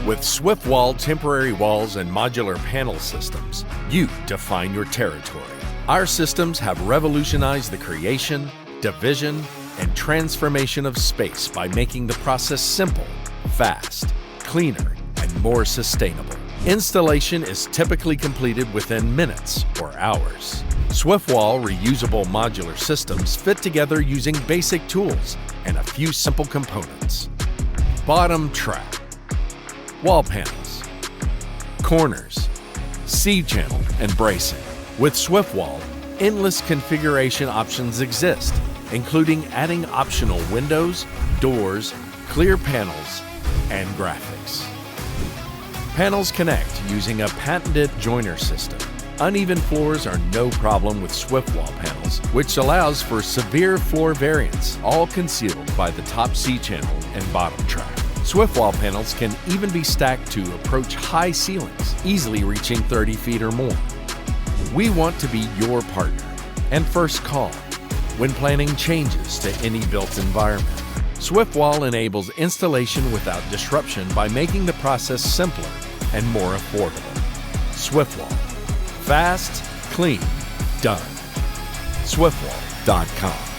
With SwiftWall temporary walls and modular panel systems, you define your territory. Our systems have revolutionized the creation, division, and transformation of space by making the process simple, fast, cleaner, and more sustainable. Installation is typically completed within minutes or hours. SwiftWall reusable modular systems fit together using basic tools and a few simple components. Bottom trap, wall panels, corners, C-channel, and bracing. With SwiftWall, endless configuration options exist, including adding optional windows, doors, clear panels, and graphics. Panels connect using a patented joiner system. Uneven floors are no problem with SwiftWall panels, which allows for severe floor variance, all concealed by the top C-channel and bottom trap. SwiftWall panels can even be stacked to approach high ceilings, easily reaching 30 feet or more. We want to be your partner and first call when planning changes to any built environment. SwiftWall enables installation without disruption by making the process simpler and more affordable. SwiftWall. Fast, clean, done. SwiftWall.com